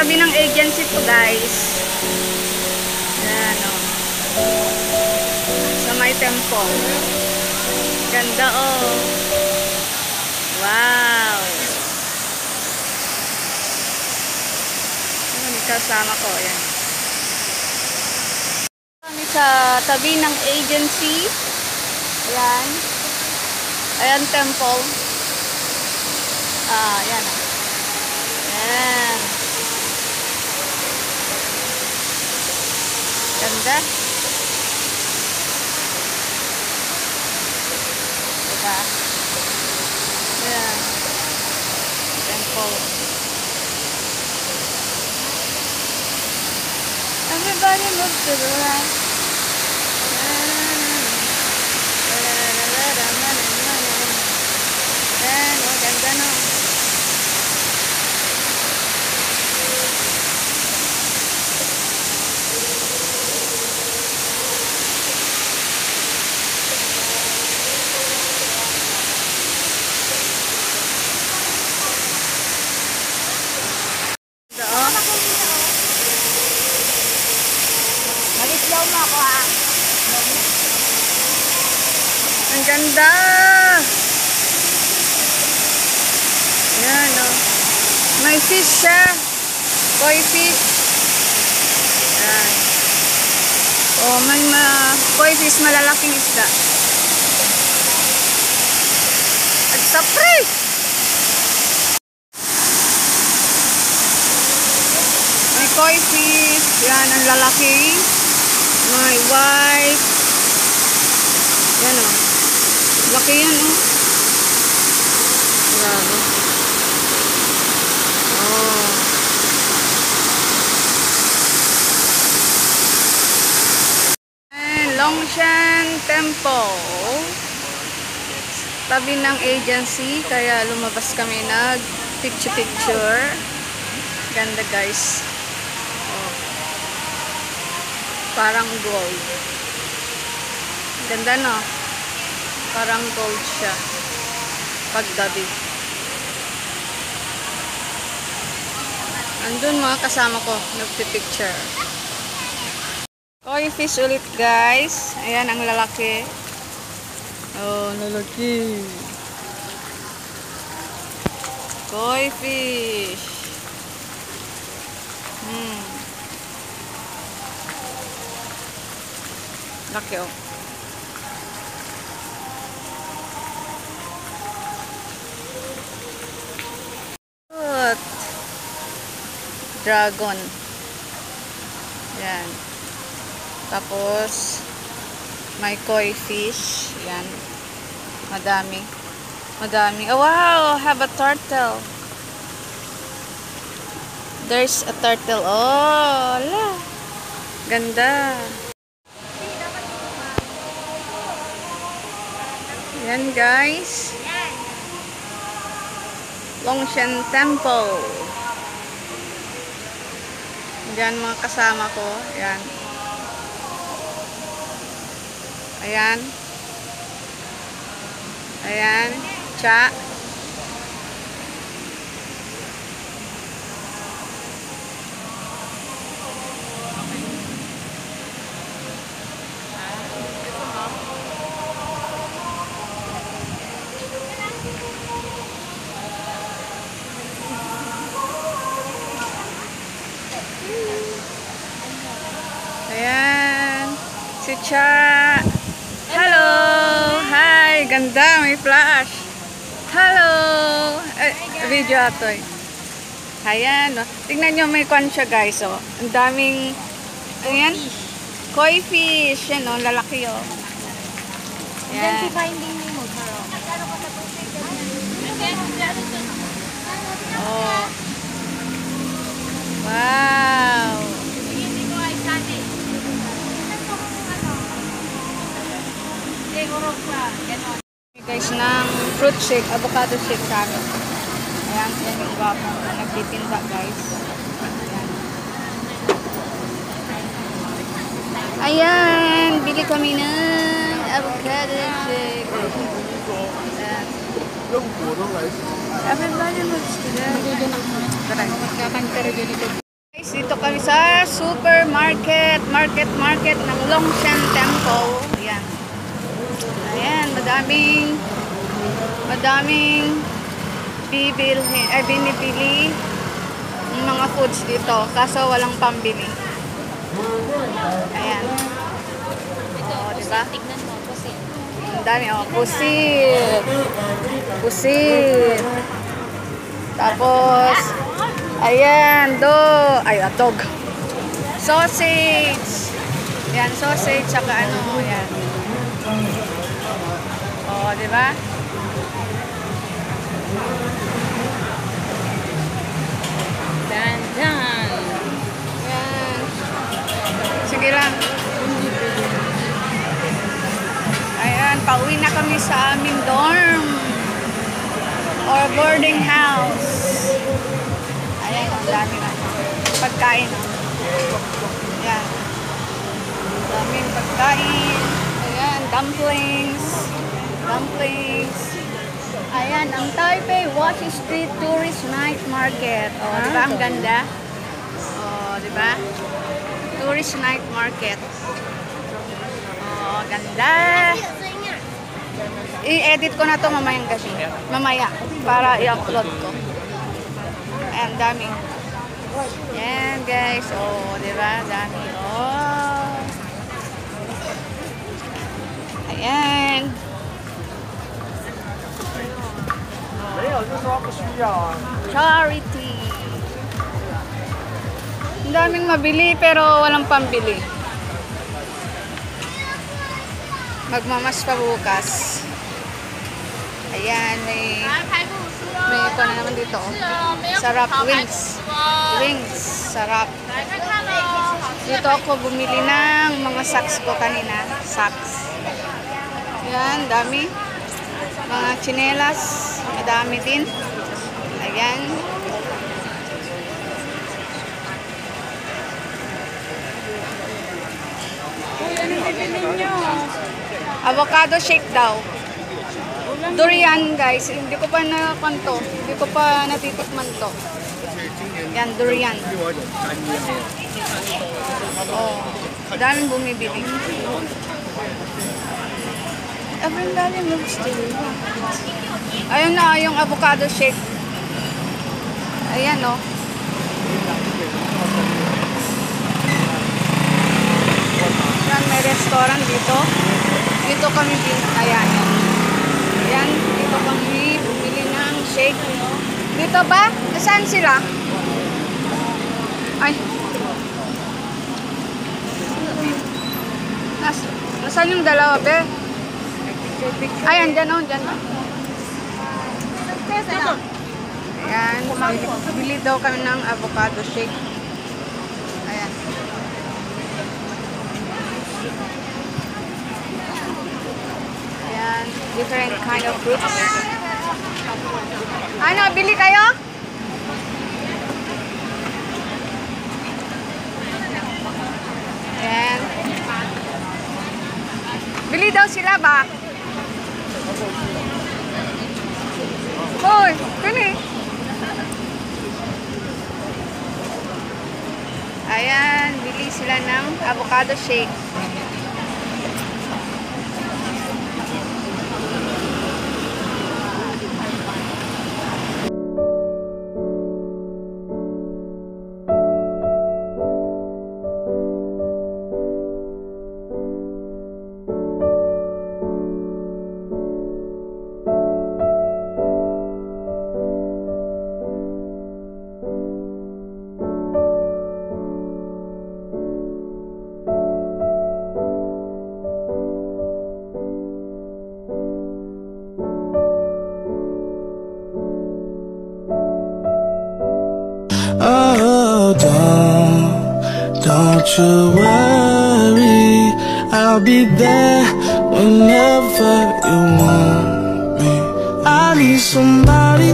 Tabi ng agency po, guys. Yan, oh. Sa may temple. Ganda, oh. Wow. May kasama ko, yan. Kami sa tabi ng agency. Yan. Ayan, temple. Yan, oh. Yan. Ganda. Diba? Yan. Temple. Everybody move to the right. Yan. Oh, ganda, no? Mag-slow mo ako, ha? Ang ganda! Yan, oh. May fish siya. Koi fish. Yan. Oh, may koi fish, malalaking isda. At sapre! May koi fish. Yan, ang lalaki. May white. Yan, oh. Laki yan, oh. Grabe. Oh. And Longshan Temple. Tabi ng agency. Kaya lumabas kami nag-picture. Ganda, guys. Oh. Parang gold. Ganda, no? Parang gold siya. Paggabi. Andun mga kasama ko, nagpipicture. Koi fish ulit, guys. Ayan, ang lalaki. Oh, lalaki. Koi fish. Laki, oh. Dragon. Yan. Tapos may koi fish. Yan. Madami. Madami. Oh, wow! Have a turtle. There's a turtle. Oh, ala. Ganda. Yan, guys. Longshan Temple. Yan mga kasama ko. Ayan. Ayan. Ayan. Cha. Ayan. Si Cha. Hello. Hi. Ganda. May flash. Hello. Video ato eh. Ayan. Tingnan nyo, may kwan siya, guys. Oh. Ang daming, ayan. Koi fish. Yan, oh. Lalaki, oh. Ayan. Oh. Wow. Guys, ng fruit shake, avocado shake sa amin. Ayan, yan yung gwapo na nagtitinda, guys. Ayan, bili kami ng avocado shake. Ayan. Everybody looks together. Tara, magkakanta rin dito. guys, dito kami sa supermarket, market ng Longshan Temple. Ayan. Ayan, madaming binibili ng mga foods dito. Kaso walang pambili. Ayan. Oh, diba? Tignan mo, pusit. Ang dami, oh, pusit. Pusit. Tapos, ayan, dog. Sausage. Ayan, sausage, saka ano, ayan. Oh, diba? Dandan. Ayan. Sige lang. Ayan, pauwi na kami sa aming dorm. Or boarding house. Ayan, ang dami na. Pagkain. Ayan. Daming pagkain. Ayan, dumplings. Ayan, ang Taipei Washi Street Tourist Night Market. O, oh, diba? Ang ganda. O, oh, diba? Tourist Night Market. O, oh, ganda. I-edit ko na to mamayang gabi. Mamaya. Para i-upload ko. Ayan, dami. Ayan, guys. O, oh, diba? Dami. Oh. Ayan. Charity. Ang daming mabili pero walang pambili. Magmamas pa bukas. Ayan, may pa na naman dito. Sarap wings. Sarap. Dito ako bumili ng mga socks ko kanina. Socks. Ayan, dami. Mga tsinelas. Madami din. Ayan. Uy, anong bibili nyo? Avocado shake daw. Durian, guys. Hindi ko pa nakanto. Hindi ko pa natitikman to. Yan, durian. Oh, daming bumibili. Everybody moves to. Ayun na, yung avocado shake. Ayan, oh. Yan, may restaurant dito. Dito kami ayan. Ayan, dito kami bumili ng shake. Dito ba? Nasaan sila? Ay. Nasaan yung dalawa, be? Ayan, dyan, oh, dyan. Ayan, bili daw kami ng avocado shake. Ayan. Ayan, different kind of fruits. Ano, bili kayo? Ayan. Bili daw sila ba? Hoy, kani. Ayan, bili sila ng avocado shake. Oh, don't you worry, I'll be there whenever you want me. I need somebody